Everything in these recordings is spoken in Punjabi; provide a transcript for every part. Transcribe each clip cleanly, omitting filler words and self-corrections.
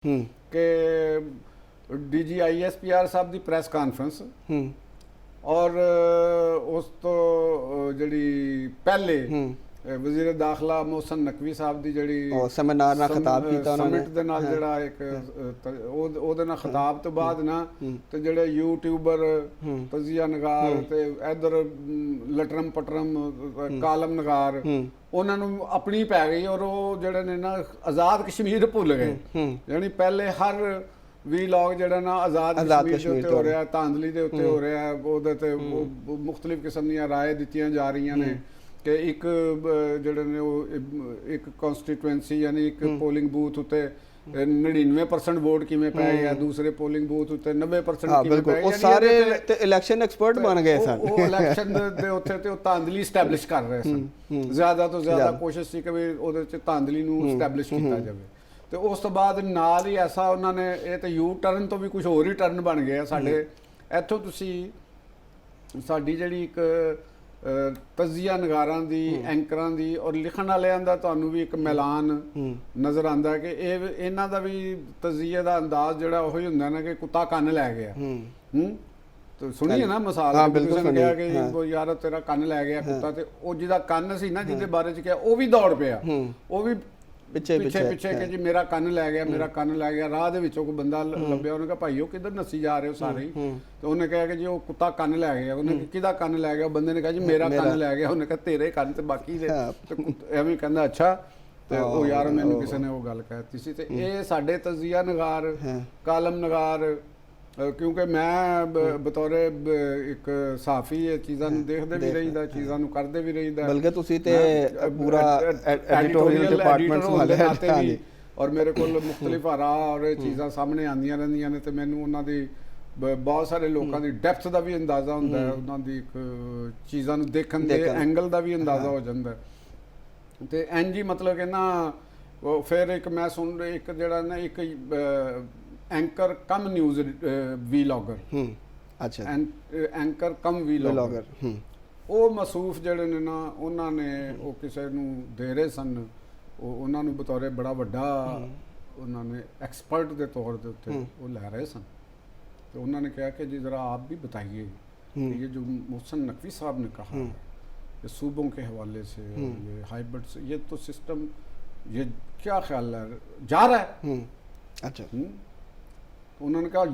ਕਿ DGISPR ਸਾਹਿਬ ਦੀ ਪ੍ਰੈਸ ਕਾਨਫਰੰਸ ਔਰ ਉਸ ਤੋਂ ਜਿਹੜੀ ਪਹਿਲੇ ਵਜ਼ੀਰ ਦਾਖਲਾ ਮੋਹਸਨ ਨਕਵੀ ਸਾਹਿਬ ਦੀ ਜਿਹੜੀ ਸੈਮੀਨਾਰ ਨਾਲ ਖਿਤਾਬ ਕੀਤਾ ਉਹਨਾਂ ਨੇ ਸਮਿਟ ਦੇ ਨਾਲ ਜਿਹੜਾ ਇੱਕ ਉਹਦੇ ਨਾਲ ਖਿਤਾਬ ਤੋਂ ਬਾਅਦ ਨਾ ਤੇ ਜਿਹੜੇ ਯੂਟਿਊਬਰ ਤਜ਼ੀਆ ਨਗਾਰ ਤੇ ਇਧਰ ਲਟਰਮ ਪਟਰਮ ਕਾਲਮ ਨਗਾਰ ਉਹਨਾਂ ਨੂੰ ਆਪਣੀ ਪੈ ਗਈ ਔਰ ਉਹ ਜਿਹੜੇ ਨੇ ਨਾ ਆਜ਼ਾਦ ਕਸ਼ਮੀਰ ਭੁੱਲ ਗਏ। ਯਾਨੀ ਪਹਿਲੇ ਹਰ ਵੀਲੌਗ ਜਿਹੜਾ ਨਾ ਆਜ਼ਾਦ ਕਸ਼ਮੀਰ ਦੇ ਉੱਤੇ ਹੋ ਰਿਹਾ, ਧਾਂਦਲੀ ਦੇ ਉੱਤੇ ਹੋ ਰਿਹਾ, ਉਹਦੇ ਤੇ ਮੁxtਲਿਫ ਕਿਸਮ ਦੀਆਂ ਰਾਏ ਦਿੱਤੀਆਂ ਜਾ ਰਹੀਆਂ ਨੇ ਕਿ ਇੱਕ ਜਿਹੜੇ ਨੇ ਉਹ ਇੱਕ ਕਨਸਟੀਟੂਐਂਸੀ ਯਾਨੀ ਇੱਕ ਪੋਲਿੰਗ ਬੂਥ ਉੱਤੇ 99% ਵੋਟ ਕਿਵੇਂ ਪੈ ਗਿਆ, ਦੂਸਰੇ ਪੋਲਿੰਗ ਬੂਥ ਉੱਤੇ 90% ਕਿਵੇਂ ਪੈ ਗਿਆ। ਉਹ ਸਾਰੇ ਤੇ ਇਲੈਕਸ਼ਨ ਐਕਸਪਰਟ ਬਣ ਗਏ ਸਨ। ਉਹ ਇਲੈਕਸ਼ਨ ਦੇ ਉੱਤੇ ਤੇ ਉਹ ਧਾਂਦਲੀ ਸਟੈਬਲਿਸ਼ ਕਰ ਰਹੇ ਸਨ। ਜ਼ਿਆਦਾ ਤੋਂ ਜ਼ਿਆਦਾ ਕੋਸ਼ਿਸ਼ ਸੀ ਕਿ ਵੀ ਉਹਦੇ ਚ ਧਾਂਦਲੀ ਨੂੰ ਸਟੈਬਲਿਸ਼ ਕੀਤਾ ਜਾਵੇ। ਤੇ ਉਸ ਤੋਂ ਬਾਅਦ ਨਾਲ ਹੀ ਐਸਾ ਉਹਨਾਂ ਨੇ ਇਹ ਤੇ ਯੂ ਟਰਨ ਤੋਂ ਵੀ ਕੁਝ ਹੋਰ ਹੀ ਟਰਨ ਬਣ ਗਏ ਆ ਸਾਡੇ ਇੱਥੋਂ। ਤੁਸੀਂ ਸਾਡੀ ਜਿਹੜੀ ਇੱਕ ਤਜ਼ੀਆ ਨਗਾਰਾਂ ਦੀ, ਐਂਕਰਾਂ ਦੀ ਔਰ ਲਿਖਣ ਵਾਲਿਆਂ ਦਾ ਤੁਹਾਨੂੰ ਵੀ ਇੱਕ ਮੈਲਾਨ ਨਜ਼ਰ ਆਉਂਦਾ ਕਿ ਇਹਨਾਂ ਦਾ ਵੀ ਤਜ਼ੀਏ ਦਾ ਅੰਦਾਜ਼ ਜਿਹੜਾ ਉਹੀ ਹੁੰਦਾ ਨਾ ਕਿ ਕੁੱਤਾ ਕੰਨ ਲੈ ਗਿਆ। ਤੇ ਸੁਣੀਏ ਨਾ ਮਿਸਾਲ, ਕਿਸੇ ਨੇ ਕਿਹਾ ਕਿ ਯਾਰ ਤੇਰਾ ਕੰਨ ਲੈ ਗਿਆ ਕੁੱਤਾ, ਤੇ ਉਹ ਜਿਹਦਾ ਕੰਨ ਸੀ ਨਾ ਜਿਹਦੇ ਬਾਰੇ ਚ ਕਿਹਾ ਉਹ ਵੀ ਦੌੜ ਪਿਆ, ਉਹ ਵੀ ਪਿੱਛੇ ਕਿ ਜੀ ਮੇਰਾ ਕੰਨ ਲੈ ਗਿਆ, ਮੇਰਾ ਕੰਨ ਲੈ ਗਿਆ। ਰਾਹ ਦੇ ਵਿੱਚੋਂ ਕੋਈ ਬੰਦਾ ਲੱਭਿਆ, ਉਹਨੇ ਕਿਹਾ ਭਾਈ ਉਹ ਕਿੱਧਰ ਨੱਸੀ ਜਾ ਰਹੇ ਹੋ ਸਾਰੇ ਹੀ? ਤੇ ਉਹਨੇ ਕਿਹਾ ਕਿ ਜੀ ਉਹ ਕੁੱਤਾ ਕੰਨ ਲੈ ਗਿਆ। ਉਹਨੇ ਕਿਹਦਾ ਕੰਨ ਲੈ ਗਿਆ? ਉਹ ਬੰਦੇ ਨੇ ਕਿਹਾ ਜੀ ਮੇਰਾ ਕੰਨ ਲੈ ਗਿਆ। ਉਹਨੇ ਕਿਹਾ ਤੇਰੇ ਕੰਨ ਤੇ ਬਾਕੀ ਦੇ ਐਵੇਂ ਕਹਿੰਦਾ ਅੱਛਾ। ਤੇ ਉਹ ਯਾਰ ਮੈਨੂੰ ਕਿਸੇ ਨੇ ਉਹ ਗੱਲ ਕਹਿਤੀ ਸੀ। ਤੇ ਇਹ ਸਾਡੇ ਤਜ਼ੀਆ ਨਗਾਰ, ਕਾਲਮ ਨਗਾਰ, ਕਿਉਂਕਿ ਮੈਂ ਬਤੌਰੇ ਇੱਕ ਸਾਫੀ ਇਹ ਚੀਜ਼ਾਂ ਨੂੰ ਦੇਖਦੇ ਵੀ ਰਹੀਦਾ, ਚੀਜ਼ਾਂ ਨੂੰ ਕਰਦੇ ਵੀ ਰਹੀਦਾ। ਬਲਕਿ ਤੁਸੀਂ ਤੇ ਪੂਰਾ ਐਡੀਟੋਰੀਅਲ ਡਿਪਾਰਟਮੈਂਟ ਸੰਭਾਲਿਆ ਵੀ, ਔਰ ਮੇਰੇ ਕੋਲ ਮੁxtਲਿਫ ਆਰਾ ਔਰ ਇਹ ਚੀਜ਼ਾਂ ਸਾਹਮਣੇ ਆਉਂਦੀਆਂ ਰਹਿੰਦੀਆਂ ਨੇ। ਤੇ ਮੈਨੂੰ ਉਹਨਾਂ ਦੀ ਬਹੁਤ ਸਾਰੇ ਲੋਕਾਂ ਦੀ ਡੈਪਥ ਦਾ ਵੀ ਅੰਦਾਜ਼ਾ ਹੁੰਦਾ ਹੈ, ਉਹਨਾਂ ਦੀ ਇੱਕ ਚੀਜ਼ਾਂ ਨੂੰ ਦੇਖਣ ਦੇ ਐਂਗਲ ਦਾ ਵੀ ਅੰਦਾਜ਼ਾ ਹੋ ਜਾਂਦਾ। ਤੇ ਇੰਝ ਹੀ ਮਤਲਬ ਕਿ ਨਾ ਫਿਰ ਇੱਕ ਮੈਂ ਸੁਣ ਇੱਕ ਜਿਹੜਾ ਨਾ ਇੱਕ ਐਂਕਰ ਕਮ ਨਿਊਜ਼ ਵੀਲੌਗਰ, ਅੱਛਾ ਐਂਕਰ ਕਮ ਵੀਲੌਗਰ, ਉਹ ਮਸੂਫ ਜਿਹੜੇ ਨੇ ਨਾ ਉਹਨਾਂ ਨੇ ਉਹ ਕਿਸੇ ਨੂੰ ਦੇ ਰਹੇ ਸਨ, ਉਹਨਾਂ ਨੂੰ ਬਤੌਰੇ ਬੜਾ ਵੱਡਾ ਉਹਨਾਂ ਨੇ ਐਕਸਪਰਟ ਦੇ ਤੌਰ ਦੇ ਉੱਤੇ ਉਹ ਲੈ ਰਹੇ ਸਨ। ਤੇ ਉਹਨਾਂ ਨੇ ਕਿਹਾ ਕਿ जी ज़रा आप भी बताइए ये जो मोहसिन नकवी साहब ने कहा ये सूबों के हवाले से ये हाइब्रिड से ये तो सिस्टम ये क्या ख्याल है जा रहा है? अच्छा। उन्होंने कहा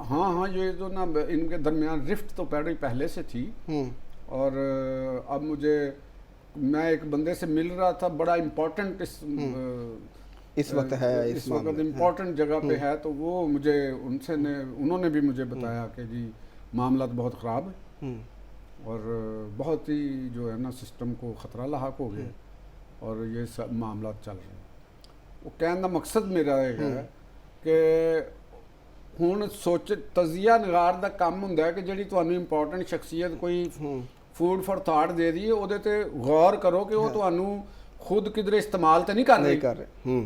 हाँ हाँ ये जो ना इनके दरमियान रिफ्ट तो पहले से थी और अब मुझे मैं एक बंदे से मिल रहा था, बड़ा इम्पोर्टेंट इस वक्त है, इस वक्त इम्पोर्टेंट जगह पे है। तो वो मुझे उन्होंने भी मुझे बताया कि जी मामला तो बहुत ख़राब है और बहुत ही जो है ना सिस्टम को ख़तरा लाक हो गया और ये सब मामला चल रहे हैं। वो कहने का मकसद मेरा है कि ਹੁਣ ਤਜ਼ੀਆ ਨਗਾਰ ਦਾ ਕੰਮ ਹੁੰਦਾ ਹੈ ਕਿ ਜਿਹੜੀ ਤੁਹਾਨੂੰ ਇੰਪੋਰਟੈਂਟ ਸ਼ਖਸੀਅਤ ਕੋਈ ਫੂਡ ਫॉर ਥਾਟ ਦੇ ਦੀ ਉਹਦੇ ਤੇ ਗੌਰ ਕਰੋ ਕਿ ਉਹ ਤੁਹਾਨੂੰ ਖੁਦ ਕਿਧਰੇ ਇਸਤੇਮਾਲ ਤੇ ਨਹੀਂ ਕਰ ਰਹੀ,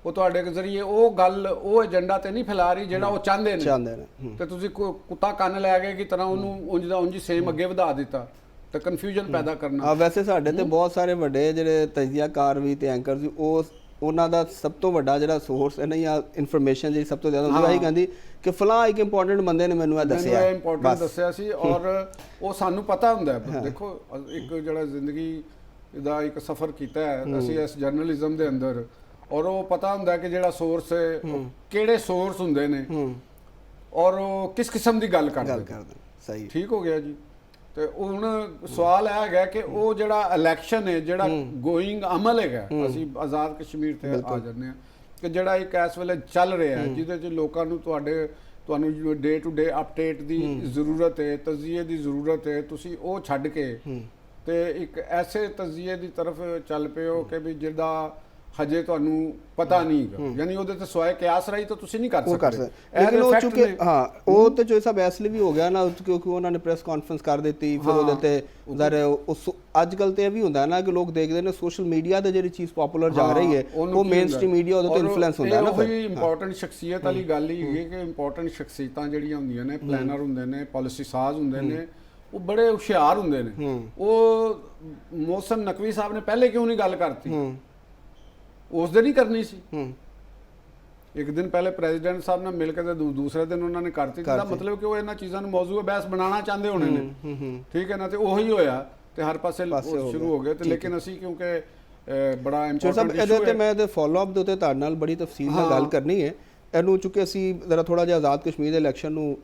ਉਹ ਤੁਹਾਡੇ ਦੇ ਜ਼ਰੀਏ ਉਹ ਗੱਲ ਉਹ ਏਜੰਡਾ ਤੇ ਨਹੀਂ ਫੈਲਾ ਰਹੀ ਜਿਹੜਾ ਉਹ ਚਾਹੁੰਦੇ ਨੇ। ਤੇ ਤੁਸੀਂ ਕੁੱਤਾ ਕੰਨ ਲੈ ਗਏ ਕਿ ਤਰ੍ਹਾਂ ਉਹਨੂੰ ਉਂਝ ਦਾ ਉਂਝ ਹੀ ਸੇਮ ਅੱਗੇ ਵਧਾ ਦਿੱਤਾ ਤੇ ਕਨਫਿਊਜ਼ਨ ਪੈਦਾ ਕਰਨਾ। ਵੈਸੇ ਸਾਡੇ ਤੇ ਬਹੁਤ ਸਾਰੇ ਵੱਡੇ ਜਿਹੜੇ ਤਜ਼ੀਆਕਾਰ ਵੀ ਤੇ ਐਂਕਰ ਵੀ ਉਹਨਾਂ ਦਾ ਸਭ ਤੋਂ ਵੱਡਾ ਜਿਹੜਾ ਸੋਰਸ ਹੈ ਨਾ ਜਾਂ ਇਨਫੋਰਮੇਸ਼ਨ ਜਿਹੜੀ ਸਭ ਤੋਂ ਜ਼ਿਆਦਾ ਹੁੰਦੀ ਹੈ ਕਹਿੰਦੀ ਕਿ ਫਲਾਂ ਇੱਕ ਇੰਪੋਰਟੈਂਟ ਬੰਦੇ ਨੇ ਮੈਨੂੰ ਇਹ ਦੱਸਿਆ ਸੀ ਔਰ ਉਹ ਸਾਨੂੰ ਪਤਾ ਹੁੰਦਾ ਹੈ। ਦੇਖੋ ਇੱਕ ਜਿਹੜਾ ਜ਼ਿੰਦਗੀ ਦਾ ਇੱਕ ਸਫ਼ਰ ਕੀਤਾ ਹੈ ਅਸੀਂ ਇਸ ਜਰਨਲਿਜ਼ਮ ਦੇ ਅੰਦਰ, ਔਰ ਉਹ ਪਤਾ ਹੁੰਦਾ ਕਿ ਜਿਹੜਾ ਸੋਰਸ ਹੈ ਕਿਹੜੇ ਸੋਰਸ ਹੁੰਦੇ ਨੇ ਔਰ ਉਹ ਕਿਸ ਕਿਸਮ ਦੀ ਗੱਲ ਕਰਦੇ। ਸਹੀ, ਠੀਕ ਹੋ ਗਿਆ ਜੀ। ਤੇ ਹੁਣ ਸਵਾਲ ਇਹ ਹੈਗਾ ਕਿ ਉਹ ਜਿਹੜਾ ਇਲੈਕਸ਼ਨ ਹੈ ਜਿਹੜਾ ਗੋਇੰਗ ਅਮਲ ਹੈਗਾ, ਅਸੀਂ ਆਜ਼ਾਦ ਕਸ਼ਮੀਰ ਤੇ ਆ ਜਾਂਦੇ ਹਾਂ ਕਿ ਜਿਹੜਾ ਇੱਕ ਇਸ ਵੇਲੇ ਚੱਲ ਰਿਹਾ ਜਿਹਦੇ 'ਚ ਲੋਕਾਂ ਨੂੰ ਤੁਹਾਨੂੰ ਡੇ ਟੂ ਡੇ ਅਪਡੇਟ ਦੀ ਜ਼ਰੂਰਤ ਹੈ, ਤਜ਼ੀਏ ਦੀ ਜ਼ਰੂਰਤ ਹੈ। ਤੁਸੀਂ ਉਹ ਛੱਡ ਕੇ ਤੇ ਇੱਕ ਐਸੇ ਤਜ਼ੀਏ ਦੀ ਤਰਫ ਚੱਲ ਪਏ ਹੋ ਕਿ ਵੀ ਜਿਹਦਾ ਹਜੇ ਤੁਹਾਨੂੰ ਪਤਾ ਨਹੀਂ ਹੈਗਾ, ਯਾਨੀ ਉਹਦੇ ਤੇ ਸਵਾਏ ਕਿਆਸ ਰਾਈ ਤਾਂ ਤੁਸੀਂ ਨਹੀਂ ਕਰ ਸਕਦੇ। ਲੇਕਿਨ ਉਹ ਚੁੱਕੇ ਉਹ ਤੇ ਜੋ ਸਭ ਇਸ ਲਈ ਵੀ ਹੋ ਗਿਆ ਨਾ ਕਿਉਂਕਿ ਉਹਨਾਂ ਨੇ ਪ੍ਰੈਸ ਕਾਨਫਰੰਸ ਕਰ ਦਿੱਤੀ, ਫਿਰ ਉਹਦੇ ਤੇ ਜ਼ਾਰੇ ਅੱਜ ਕੱਲ ਤੇ ਇਹ ਵੀ ਹੁੰਦਾ ਨਾ ਕਿ ਲੋਕ ਦੇਖਦੇ ਨੇ ਸੋਸ਼ਲ ਮੀਡੀਆ ਤੇ ਜਿਹੜੀ ਚੀਜ਼ ਪਪੂਲਰ ਜਾ ਰਹੀ ਹੈ ਉਹ ਮੇਨ ਸਟ੍ਰੀਮ ਮੀਡੀਆ ਉਹਦੇ ਤੇ ਇਨਫਲੂਐਂਸ ਹੁੰਦਾ ਨਾ। ਫਿਰ ਇੰਪੋਰਟੈਂਟ ਸ਼ਖਸੀਅਤ ਵਾਲੀ ਗੱਲ ਹੀ ਹੈ ਕਿ ਇੰਪੋਰਟੈਂਟ ਸ਼ਖਸੀਅਤਾਂ ਜਿਹੜੀਆਂ ਹੁੰਦੀਆਂ ਨੇ, ਪਲੈਨਰ ਹੁੰਦੇ ਨੇ, ਪਾਲਿਸੀ ਸਾਜ਼ ਹੁੰਦੇ ਨੇ, ਉਹ ਬੜੇ ਹੁਸ਼ਿਆਰ ਹੁੰਦੇ ਨੇ। ਉਹ ਮੋਹਸਿਨ ਨਕਵੀ ਸਾਹਿਬ ਨੇ ਪਹਿਲੇ ਕਿਉਂ ਨਹੀਂ ਗੱਲ ਕਰਤੀ? ਉਸ ਦੇ ਨਹੀਂ ਕਰਨੀ ਸੀ। ਇੱਕ ਦਿਨ ਪਹਿਲੇ ਪ੍ਰੈਜ਼ੀਡੈਂਟ ਸਾਹਿਬ ਨਾਲ ਮਿਲ ਕੇ ਤੇ ਦੂਸਰੇ ਦਿਨ ਉਹਨਾਂ ਨੇ ਕਰਤੀ, ਜਿਹਦਾ ਮਤਲਬ ਕਿ ਉਹ ਇਹਨਾਂ ਚੀਜ਼ਾਂ ਨੂੰ ਮੌਜੂਦ ਬਹਿਸ ਬਣਾਉਣਾ ਚਾਹੁੰਦੇ ਹੋਣੇ ਨੇ, ਠੀਕ ਹੈ ਨਾ, ਤੇ ਉਹੀ ਹੋਇਆ ਤੇ ਹਰ ਪਾਸੇ ਸ਼ੁਰੂ ਹੋ ਗਏ। ਤੇ ਲੇਕਿਨ ਅਸੀਂ ਕਿਉਂਕਿ ਬੜਾ ਇੰਪੋਰਟੈਂਟ ਇਸ਼ੂ ਇਹਦੇ ਤੇ ਮੈਂ ਤੇ ਫਾਲੋ ਅਪ ਦੇ ਉੱਤੇ ਤੁਹਾਡੇ ਨਾਲ ਬੜੀ ਤਫਸੀਲ ਨਾਲ ਗੱਲ ਕਰਨੀ ਹੈ ਇਹਨੂੰ, ਚੁੱਕਿ ਅਸੀਂ ਜ਼ਰਾ ਥੋੜਾ ਜਿਹਾ ਆਜ਼ਾਦ ਕਸ਼ਮੀਰ ਦੇ ਇਲੈਕਸ਼ਨ ਨੂੰ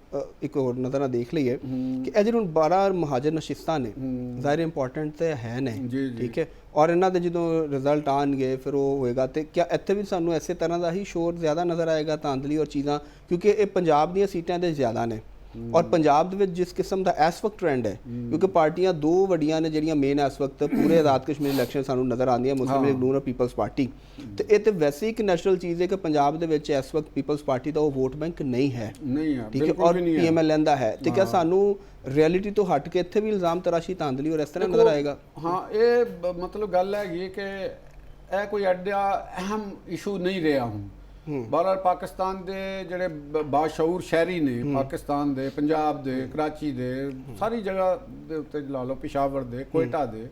ਇੱਕ ਹੋਰ ਨਜ਼ਰ ਨਾਲ ਦੇਖ ਲਈਏ ਕਿ ਇਹ ਜਿਹੜੇ 12 ਮਹਾਜਰ ਨਸ਼ਿਸਤਾਂ ਨੇ ਜ਼ਾਹਿਰ ਇੰਪੋਰਟੈਂਟ ਤੇ ਹੈ ਨੇ, ਠੀਕ ਹੈ, ਔਰ ਇਹਨਾਂ ਦੇ ਜਦੋਂ ਰਿਜ਼ਲਟ ਆਉਣਗੇ ਫਿਰ ਉਹ ਹੋਏਗਾ ਤੇ ਕਿਆ ਇੱਥੇ ਵੀ ਸਾਨੂੰ ਐਸੇ ਤਰ੍ਹਾਂ ਦਾ ਹੀ ਸ਼ੋਰ ਜ਼ਿਆਦਾ ਨਜ਼ਰ ਆਏਗਾ ਧਾਂਦਲੀ ਔਰ ਚੀਜ਼ਾਂ, ਕਿਉਂਕਿ ਇਹ ਪੰਜਾਬ ਦੀਆਂ ਸੀਟਾਂ ਦੇ ਜ਼ਿਆਦਾ ਨੇ ਔਰ ਪੰਜਾਬ ਦੇ ਵਿੱਚ ਜਿਸ ਕਿਸਮ ਦਾ ਇਸ ਵਕਤ ਟ੍ਰੈਂਡ ਹੈ, ਕਿਉਂਕਿ ਪਾਰਟੀਆਂ ਦੋ ਵੱਡੀਆਂ ਨੇ ਜਿਹੜੀਆਂ ਮੇਨ ਇਸ ਵਕਤ ਪੂਰੇ ਆਜ਼ਾਦ ਕਸ਼ਮੀਰ ਇਲੈਕਸ਼ਨ ਸਾਨੂੰ ਨਜ਼ਰ ਆਉਂਦੀਆਂ, ਮੁਸਲਿਮ ਲੀਗ ਨੂਨ ਔਰ ਪੀਪਲਸ ਪਾਰਟੀ, ਤੇ ਇਹ ਤੇ ਵੈਸੇ ਇੱਕ ਨੈਸ਼ਨਲ ਚੀਜ਼ ਹੈ ਕਿ ਪੰਜਾਬ ਦੇ ਵਿੱਚ ਇਸ ਵਕਤ ਪੀਪਲਸ ਪਾਰਟੀ ਦਾ ਉਹ ਵੋਟ ਬੈਂਕ ਨਹੀਂ ਹੈ, ਠੀਕ ਹੈ, ਔਰ ਪੀਐਮਐਲ ਲੈਂਦਾ ਹੈ, ਤੇ ਕਿਆ ਸਾਨੂੰ ਰਿਐਲਿਟੀ ਤੋਂ ਹਟ ਕੇ ਇੱਥੇ ਵੀ ਇਲਜ਼ਾਮ ਤਰਾਸ਼ੀ ਧਾਂਦਲੀ ਔਰ ਇਸ ਤਰ੍ਹਾਂ ਨਜ਼ਰ ਆਏਗਾ? ਹਾਂ, ਇਹ ਮਤਲਬ ਗੱਲ ਹੈਗੀ ਕਿ ਇਹ ਕੋਈ ਐਡਾ ਅਹਿਮ ਇਸ਼ੂ ਨਹੀਂ ਰਿਹਾ ਹੁਣ। ਬਹਰਹਾਲ ਪਾਕਿਸਤਾਨ ਦੇ ਜਿਹੜੇ ਬਾਸ਼ਊਰ ਸ਼ਹਿਰੀ ਨੇ, ਪਾਕਿਸਤਾਨ ਦੇ, ਪੰਜਾਬ ਦੇ, ਕਰਾਚੀ ਦੇ, ਸਾਰੀ ਜਗ੍ਹਾ ਦੇ ਉੱਤੇ ਲਾ ਲਓ, ਪਿਸ਼ਾਵਰ ਦੇ, ਕੋਇਟਾ ਦੇ,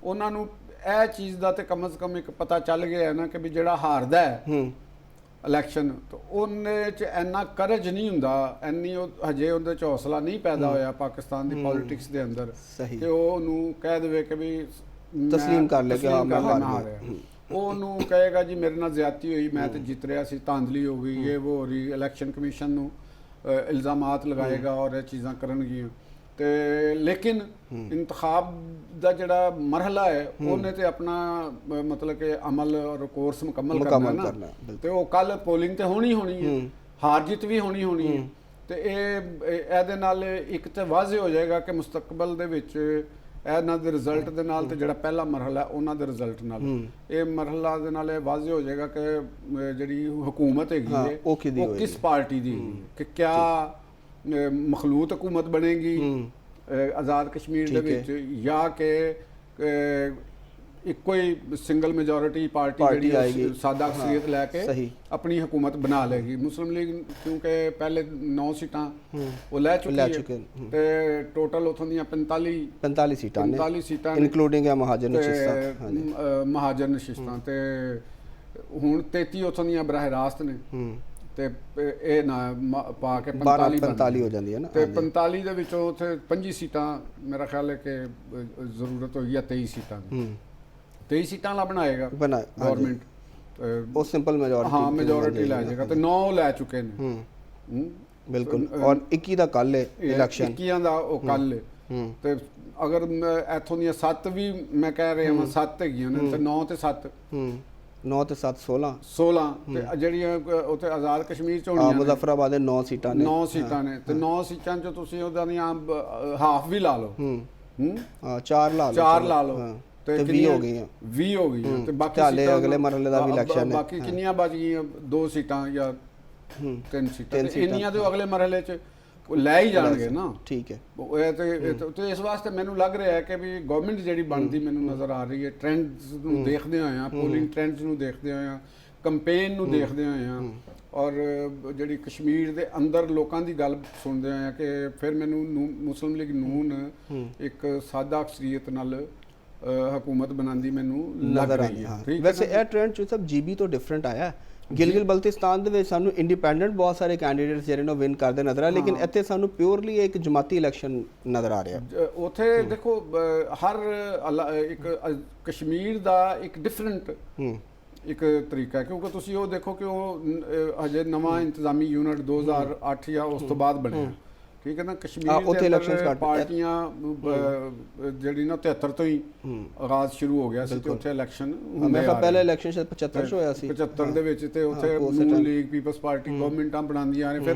ਉਹਨਾਂ ਨੂੰ ਇਹ ਚੀਜ਼ ਦਾ ਤੇ ਕਮ ਸੇ ਕਮ ਇੱਕ ਪਤਾ ਚੱਲ ਗਿਆ ਹੈ ਨਾ ਕਿ ਵੀ ਜਿਹੜਾ ਹਾਰਦਾ ਹੈ ਇਲੈਕਸ਼ਨ ਤਾਂ ਉਹਨੇ 'ਚ ਇੰਨਾ ਕਰਜ ਨਹੀਂ ਹੁੰਦਾ, ਇੰਨੀ ਹਜੇ ਉਹਦੇ 'ਚ ਹੌਸਲਾ ਨਹੀਂ ਪੈਦਾ ਹੋਇਆ ਪਾਕਿਸਤਾਨ ਦੀ ਪੋਲਿਟਿਕਸ ਦੇ ਅੰਦਰ ਕਿ ਉਹ ਉਹਨੂੰ ਕਹਿ ਦੇਵੇ ਕਿ ਵੀ ਤਸਲੀਮ ਕਰ ਲੈ ਕਿ ਹਾਂ ਮੈਂ ਹਾਰ ਗਿਆ। ਉਹਨੂੰ ਕਹੇਗਾ ਜੀ ਮੇਰੇ ਨਾਲ ਜ਼ਿਆਦਤੀ ਹੋਈ, ਮੈਂ ਤੇ ਜਿੱਤ ਰਿਹਾ ਸੀ, ਧਾਂਦਲੀ ਹੋ ਗਈ, ਇਹ ਉਹ ਹੋ ਰਹੀ, ਇਲੈਕਸ਼ਨ ਕਮਿਸ਼ਨ ਨੂੰ ਇਲਜ਼ਾਮਾਤ ਲਗਾਏਗਾ ਔਰ ਇਹ ਚੀਜ਼ਾਂ ਕਰਨਗੀਆਂ। ਤੇ ਲੇਕਿਨ ਇੰਤਖਾਬ ਦਾ ਜਿਹੜਾ ਮਰਹਲਾ ਹੈ ਉਹਨੇ ਤੇ ਆਪਣਾ ਮਤਲਬ ਕਿ ਅਮਲ ਔਰ ਕੋਰਸ ਮੁਕੰਮਲ ਕਰਨਾ ਨਾ, ਤੇ ਉਹ ਕੱਲ ਪੋਲਿੰਗ ਤੇ ਹੋਣੀ ਹੈ, ਹਾਰ ਜਿੱਤ ਵੀ ਹੋਣੀ ਹੈ, ਤੇ ਇਹਦੇ ਨਾਲ ਇੱਕ ਤੇ ਵਾਜ਼ਿਹ ਹੋ ਜਾਏਗਾ ਕਿ ਮੁਸਤਕਬਲ ਦੇ ਵਿੱਚ ਇਹਨਾਂ ਦੇ ਰਿਜ਼ਲਟ ਦੇ ਨਾਲ ਤੇ ਜਿਹੜਾ ਪਹਿਲਾ ਮਰਹਲਾ ਉਹਨਾਂ ਦੇ ਰਿਜ਼ਲਟ ਨਾਲ, ਇਹ ਮਰਹਲਾ ਦੇ ਨਾਲ ਇਹ ਵਾਜ਼ਿਹ ਹੋ ਜਾਏਗਾ ਕਿ ਜਿਹੜੀ ਹੁਕੂਮਤ ਹੈਗੀ ਹੈ ਉਹ ਕਿਸ ਪਾਰਟੀ ਦੀ, ਕਿ ਕਿਆ ਮਖਲੂਤ ਹੁਕੂਮਤ ਬਣੇਗੀ ਆਜ਼ਾਦ ਕਸ਼ਮੀਰ ਦੇ ਵਿੱਚ, ਜਾਂ ਕਿ ਇੱਕੋ ਹੀ ਸਿੰਗਲ ਮੈਜੋਰਿਟੀ ਪਾਰਟੀ ਜਿਹੜੀ ਸਾਦਾ ਅਕਸਰੀਅਤ ਲੈ ਕੇ ਆਪਣੀ ਹੁਕੂਮਤ ਬਣਾ ਲੇਗੀ। ਮੁਸਲਿਮ ਲੀਗ ਕਿਉਂਕਿ ਪਹਿਲੇ 9 ਸੀਟਾਂ ਉਹ ਲੈ ਚੁੱਕੀ ਹੈ ਤੇ ਟੋਟਲ ਉਥੋਂ ਦੀਆਂ 45 ਸੀਟਾਂ ਇਨਕਲੂਡਿੰਗ ਮਹਾਜਰ ਨਸ਼ਿਸਤਾਂ, ਮਹਾਜਰ ਨਸ਼ਿਸਤਾਂ, ਤੇ ਹੁਣ 33 ਉਥੋਂ ਦੀਆਂ ਬਰਾਹ ਰਾਸਤ ਨੇ, ਤੇ ਇਹ ਨਾ ਪਾ ਕੇ 45 ਹੋ ਜਾਂਦੀ ਹੈ ਨਾ, ਤੇ 45 ਦੇ ਵਿੱਚੋਂ ਉੱਥੇ 25 ਸੀਟਾਂ ਮੇਰਾ ਖਿਆਲ ਹੈ ਕਿ ਜ਼ਰੂਰਤ ਹੋਈ ਹੈ 23 ਸੀਟਾਂ ਦੀ, 23 ਸੀਟਾਂ ਲਾ ਬਣਾਏਗਾ ਗਵਰਨਮੈਂਟ, ਉਹ ਸਿੰਪਲ ਮੈਜੋਰਿਟੀ, ਹਾਂ ਮੈਜੋਰਿਟੀ ਲੈ ਜਾਏਗਾ, ਤੇ 9 ਲੈ ਚੁੱਕੇ ਨੇ ਬਿਲਕੁਲ, ਔਰ 21 ਦਾ ਕੱਲ ਹੈ ਇਲੈਕਸ਼ਨ, 21 ਦਾ ਉਹ ਕੱਲ ਹੈ, ਤੇ ਅਗਰ ਇੱਥੋਂ ਦੀਆਂ 7 ਵੀ ਮੈਂ ਕਹਿ ਰਿਹਾ ਹਾਂ 7 ਹੈਗੀਆਂ ਨੇ, ਤੇ 9 ਤੇ 7 9 ਤੇ 7 16 ਤੇ ਜਿਹੜੀਆਂ ਉੱਥੇ ਆਜ਼ਾਦ ਕਸ਼ਮੀਰ ਚ ਹੋਣੀਆਂ, ਮੁਜ਼ੱਫਰਾਬਾਦ ਦੇ 9 ਸੀਟਾਂ ਨੇ, 9 ਸੀਟਾਂ ਨੇ, ਤੇ 9 ਸੀਟਾਂ ਚ ਤੁਸੀਂ ਉਹਦਾ ਦੀਆਂ ਹਾਫ ਵੀ ਲਾ ਲਓ, ਹਾਂ 4 ਲਾ ਲਓ, ਤੇ 20 ਹੋ ਗਈਆਂ, ਤੇ ਬਾਕੀ ਸੀਟਾਂ ਅਗਲੇ ਮਰਹਲੇ ਦਾ ਵੀ ਇਲੈਕਸ਼ਨ ਹੈ, ਬਾਕੀ ਕਿੰਨੀਆਂ ਬਚ ਗਈਆਂ, 2 ਸੀਟਾਂ ਜਾਂ 3 ਸੀਟਾਂ, ਇੰਨੀਆਂ ਤੇ ਅਗਲੇ ਮਰਹਲੇ ਚ ਲੈ ਹੀ ਜਾਣਗੇ ਨਾ, ਠੀਕ ਹੈ। ਤੇ ਇਸ ਵਾਸਤੇ ਮੈਨੂੰ ਲੱਗ ਰਿਹਾ ਹੈ ਕਿ ਵੀ ਗਵਰਨਮੈਂਟ ਜਿਹੜੀ ਬਣਦੀ ਮੈਨੂੰ ਨਜ਼ਰ ਆ ਰਹੀ ਹੈ, ਟ੍ਰੈਂਡਸ ਨੂੰ ਦੇਖਦੇ ਹੋਏ ਆ, ਪੋਲਿੰਗ ਟ੍ਰੈਂਡਸ ਨੂੰ ਦੇਖਦੇ ਹੋਏ ਆ, ਕੰਪੇਨ ਨੂੰ ਦੇਖਦੇ ਹੋਏ ਆ, ਔਰ ਜਿਹੜੀ ਕਸ਼ਮੀਰ ਦੇ ਅੰਦਰ ਲੋਕਾਂ ਦੀ ਗੱਲ ਸੁਣਦੇ ਹੋਏ ਆ, ਕਿ ਫਿਰ ਮੈਨੂੰ ਮੁਸਲਿਮ ਲੀਗ ਨੂਨ ਇੱਕ ਸਾਦਾ ਅਕਸਰੀਅਤ ਨਾਲ ਹਕੂਮਤ ਬਣਾਉਂਦੀ ਮੈਨੂੰ ਲੱਗ ਰਹੀ ਹੈ। ਵੈਸੇ ਇਹ ਟ੍ਰੈਂਡ ਜੋ ਸਭ ਜੀਬੀ ਤੋਂ ਡਿਫਰੈਂਟ ਆਇਆ, ਗਿਲਗਿਤ ਬਲਤਿਸਤਾਨ ਦੇ ਵਿੱਚ ਸਾਨੂੰ ਇੰਡੀਪੈਂਡੈਂਟ ਬਹੁਤ ਸਾਰੇ ਕੈਂਡੀਡੇਟਸ ਜਿਹੜੇ ਨੇ ਵਿਨ ਕਰਦੇ ਨਜ਼ਰ ਆ, ਲੇਕਿਨ ਇੱਥੇ ਸਾਨੂੰ ਪਿਓਰਲੀ ਇੱਕ ਜਮਾਤੀ ਇਲੈਕਸ਼ਨ ਨਜ਼ਰ ਆ ਰਿਹਾ। ਉੱਥੇ ਦੇਖੋ ਹਰ ਇੱਕ ਕਸ਼ਮੀਰ ਦਾ ਇੱਕ ਡਿਫਰੈਂਟ ਇੱਕ ਤਰੀਕਾ, ਕਿਉਂਕਿ ਤੁਸੀਂ ਉਹ ਦੇਖੋ ਕਿ ਉਹ ਹਜੇ ਨਵਾਂ ਇੰਤਜ਼ਾਮੀ ਯੂਨਿਟ 2008 ਜਾਂ ਉਸ ਤੋਂ ਬਾਅਦ ਬਣਿਆ, ਠੀਕ ਹੈ ਨਾ, ਕਸ਼ਮੀਰ ਦੇ ਅੰਦਰ ਪਾਰਟੀਆਂ ਜਿਹੜੀ ਨਾ 73 ਤੋਂ ਹੀ ਆਗਾਜ਼ ਸ਼ੁਰੂ ਹੋ ਗਿਆ ਸੀ, ਤੇ ਉੱਥੇ ਇਲੈਕਸ਼ਨ ਹੁੰਦੇ ਆ, ਪਹਿਲਾ ਇਲੈਕਸ਼ਨ ਸ਼ਾਇਦ 75 ਚ ਹੋਇਆ ਸੀ, 75 ਦੇ ਵਿੱਚ, ਤੇ ਉੱਥੇ ਨੂਨ ਲੀਗ ਪੀਪਲਸ ਪਾਰਟੀ ਗਵਰਨਮੈਂਟਾਂ ਬਣਾਉਂਦੀਆਂ ਨੇ, ਫਿਰ